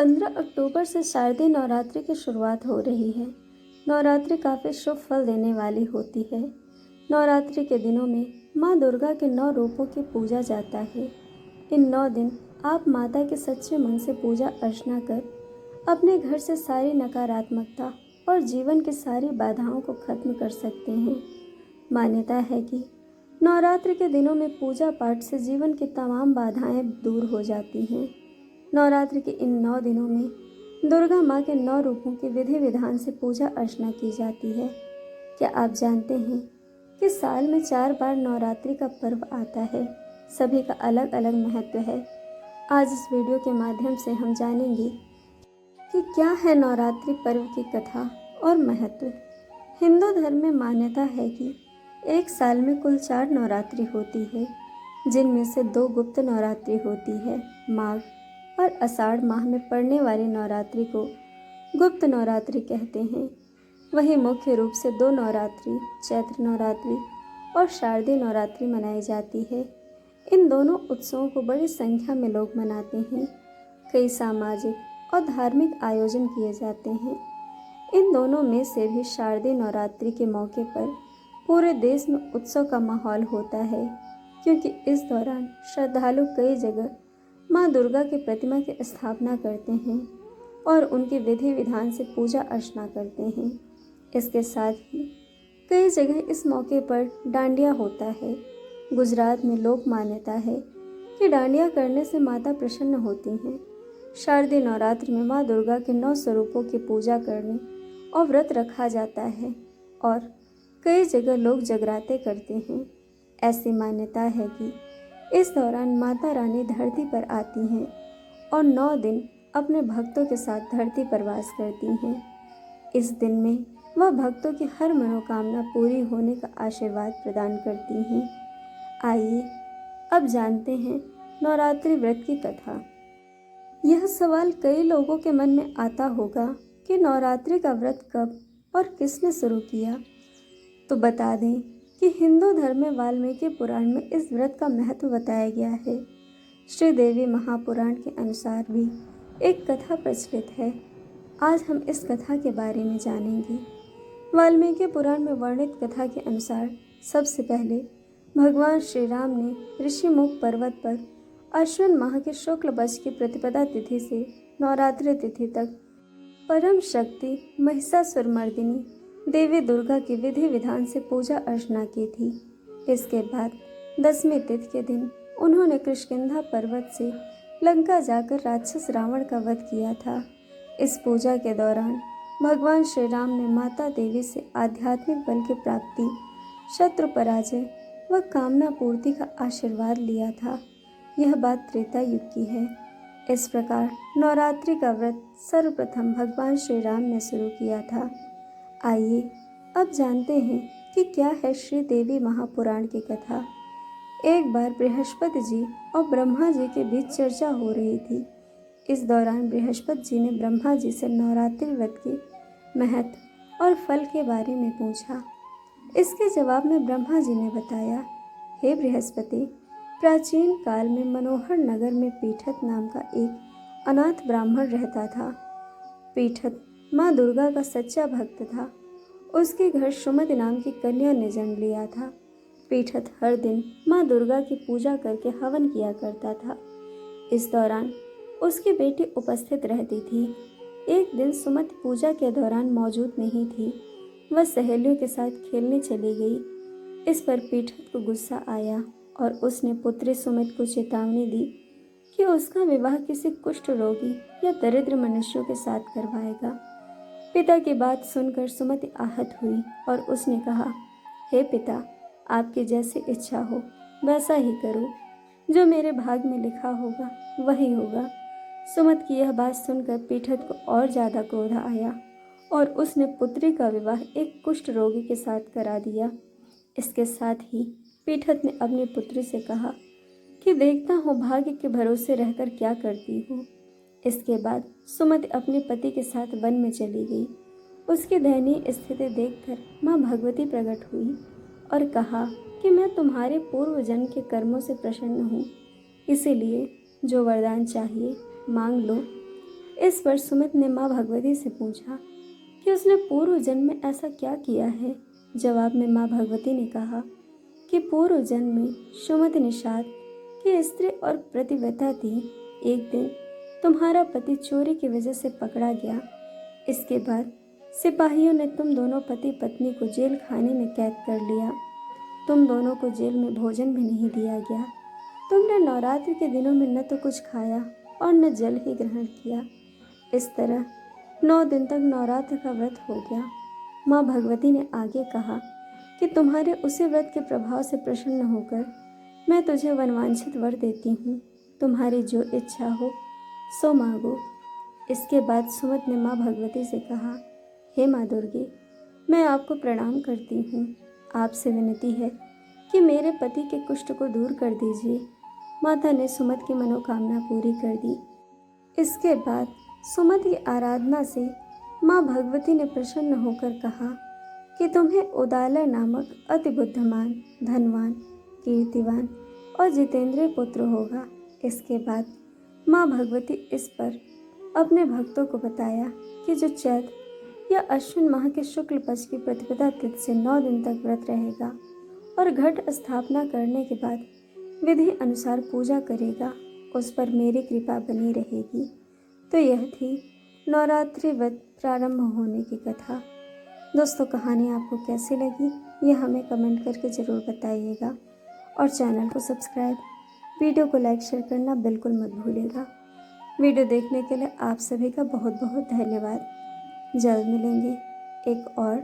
15 अक्टूबर से शारदीय नवरात्रि की शुरुआत हो रही है। नवरात्रि काफ़ी शुभ फल देने वाली होती है। नवरात्रि के दिनों में माँ दुर्गा के 9 रूपों की पूजा जाता है। इन 9 दिन आप माता के सच्चे मन से पूजा अर्चना कर अपने घर से सारी नकारात्मकता और जीवन की सारी बाधाओं को खत्म कर सकते हैं। मान्यता है कि नवरात्रि के दिनों में पूजा पाठ से जीवन की तमाम बाधाएं दूर हो जाती हैं। नवरात्रि के इन 9 दिनों में दुर्गा माँ के 9 रूपों की विधि विधान से पूजा अर्चना की जाती है। क्या आप जानते हैं कि साल में 4 बार नवरात्रि का पर्व आता है? सभी का अलग अलग महत्व है। आज इस वीडियो के माध्यम से हम जानेंगे कि क्या है नवरात्रि पर्व की कथा और महत्व। हिंदू धर्म में मान्यता है कि एक साल में कुल 4 नवरात्रि होती है, जिनमें से 2 गुप्त नवरात्रि होती है। माघ और आषाढ़ माह में पड़ने वाली नवरात्रि को गुप्त नवरात्रि कहते हैं। वहीं मुख्य रूप से 2 नवरात्रि, चैत्र नवरात्रि और शारदीय नवरात्रि मनाई जाती है। इन दोनों उत्सवों को बड़ी संख्या में लोग मनाते हैं। कई सामाजिक और धार्मिक आयोजन किए जाते हैं। इन दोनों में से भी शारदीय नवरात्रि के मौके पर पूरे देश में उत्सव का माहौल होता है, क्योंकि इस दौरान श्रद्धालु कई जगह माँ दुर्गा की प्रतिमा की स्थापना करते हैं और उनकी विधि विधान से पूजा अर्चना करते हैं। इसके साथ ही कई जगह इस मौके पर डांडिया होता है। गुजरात में लोक मान्यता है कि डांडिया करने से माता प्रसन्न होती हैं। शारदीय नवरात्र में माँ दुर्गा के 9 स्वरूपों की पूजा करने और व्रत रखा जाता है और कई जगह लोग जगराते करते हैं। ऐसी मान्यता है कि इस दौरान माता रानी धरती पर आती हैं और 9 दिन अपने भक्तों के साथ धरती पर वास करती हैं। इस दिन में वह भक्तों की हर मनोकामना पूरी होने का आशीर्वाद प्रदान करती हैं। आइए अब जानते हैं नवरात्रि व्रत की कथा। यह सवाल कई लोगों के मन में आता होगा कि नवरात्रि का व्रत कब और किसने शुरू किया। तो बता दें कि हिंदू धर्म में वाल्मीकि पुराण में इस व्रत का महत्व बताया गया है। श्री देवी महापुराण के अनुसार भी एक कथा प्रचलित है। आज हम इस कथा के बारे में जानेंगे। वाल्मीकि पुराण में वर्णित कथा के अनुसार सबसे पहले भगवान श्री राम ने ऋषिमुख पर्वत पर अश्विन माह के शुक्ल पक्ष की प्रतिपदा तिथि से नवरात्रि तिथि तक परम शक्ति महिषासुरमर्दिनी देवी दुर्गा की विधि विधान से पूजा अर्चना की थी। इसके बाद 10वीं तिथि के दिन उन्होंने किष्किंधा पर्वत से लंका जाकर राक्षस रावण का वध किया था। इस पूजा के दौरान भगवान श्री राम ने माता देवी से आध्यात्मिक बल की प्राप्ति, शत्रु पराजय व कामना पूर्ति का आशीर्वाद लिया था। यह बात त्रेता युग की है। इस प्रकार नवरात्रि का व्रत सर्वप्रथम भगवान श्री राम ने शुरू किया था। आइए अब जानते हैं कि क्या है श्री देवी महापुराण की कथा। एक बार बृहस्पति जी और ब्रह्मा जी के बीच चर्चा हो रही थी। इस दौरान बृहस्पति जी ने ब्रह्मा जी से नवरात्रि व्रत के महत्व और फल के बारे में पूछा। इसके जवाब में ब्रह्मा जी ने बताया, हे बृहस्पति, प्राचीन काल में मनोहर नगर में पीठत नाम का एक अनाथ ब्राह्मण रहता था। पीठत माँ दुर्गा का सच्चा भक्त था। उसके घर सुमति नाम की कन्या ने जन्म लिया था। पीठत हर दिन माँ दुर्गा की पूजा करके हवन किया करता था। इस दौरान उसकी बेटी उपस्थित रहती थी। एक दिन सुमति पूजा के दौरान मौजूद नहीं थी। वह सहेलियों के साथ खेलने चली गई। इस पर पीठत को गुस्सा आया और उसने पुत्री सुमित को चेतावनी दी कि उसका विवाह किसी कुष्ठ रोगी या दरिद्र मनुष्यों के साथ करवाएगा। पिता की बात सुनकर सुमति आहत हुई और उसने कहा, हे पिता, आपकी जैसी इच्छा हो वैसा ही करो। जो मेरे भाग में लिखा होगा वही होगा। सुमति की यह बात सुनकर पीठत को और ज़्यादा क्रोध आया और उसने पुत्री का विवाह एक कुष्ठ रोगी के साथ करा दिया। इसके साथ ही पीठत ने अपनी पुत्री से कहा कि देखता हूँ भाग्य के भरोसे रहकर क्या करती हूँ। इसके बाद सुमति अपने पति के साथ वन में चली गई। उसकी दयनीय स्थिति देखकर माँ भगवती प्रकट हुई और कहा कि मैं तुम्हारे पूर्व जन्म के कर्मों से प्रसन्न हूँ, इसीलिए जो वरदान चाहिए मांग लो। इस पर सुमित ने माँ भगवती से पूछा कि उसने पूर्व जन्म में ऐसा क्या किया है। जवाब में माँ भगवती ने कहा कि पूर्व जन्म में सुमति निषाद की स्त्री और प्रतिव्रता थी। एक दिन तुम्हारा पति चोरी की वजह से पकड़ा गया। इसके बाद सिपाहियों ने तुम दोनों पति पत्नी को जेल खाने में कैद कर लिया। तुम दोनों को जेल में भोजन भी नहीं दिया गया। तुमने नवरात्रि के दिनों में न तो कुछ खाया और न जल ही ग्रहण किया। इस तरह 9 दिन तक नवरात्र का व्रत हो गया। माँ भगवती ने आगे कहा कि तुम्हारे उसी व्रत के प्रभाव से प्रसन्न होकर मैं तुझे वनवांछित वर देती हूँ। तुम्हारी जो इच्छा हो सो मांगो। इसके बाद सुमत ने माँ भगवती से कहा, हे माँ दुर्गे, मैं आपको प्रणाम करती हूँ। आपसे विनती है कि मेरे पति के कुष्ठ को दूर कर दीजिए। माता ने सुमत की मनोकामना पूरी कर दी। इसके बाद सुमत की आराधना से माँ भगवती ने प्रसन्न होकर कहा कि तुम्हें उदालय नामक अति बुद्धिमान, धनवान, कीर्तिवान और जितेंद्रिय पुत्र होगा। इसके बाद माँ भगवती इस पर अपने भक्तों को बताया कि जो चैत्र या अश्विन माह के शुक्ल पक्ष की प्रतिपदा तिथि से 9 दिन तक व्रत रहेगा और घट स्थापना करने के बाद विधि अनुसार पूजा करेगा, उस पर मेरी कृपा बनी रहेगी। तो यह थी नवरात्रि व्रत प्रारंभ होने की कथा। दोस्तों, कहानी आपको कैसी लगी यह हमें कमेंट करके ज़रूर बताइएगा और चैनल को सब्सक्राइब, वीडियो को लाइक शेयर करना बिल्कुल मत भूलिएगा। वीडियो देखने के लिए आप सभी का बहुत बहुत धन्यवाद। जल्द मिलेंगे एक और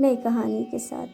नई कहानी के साथ।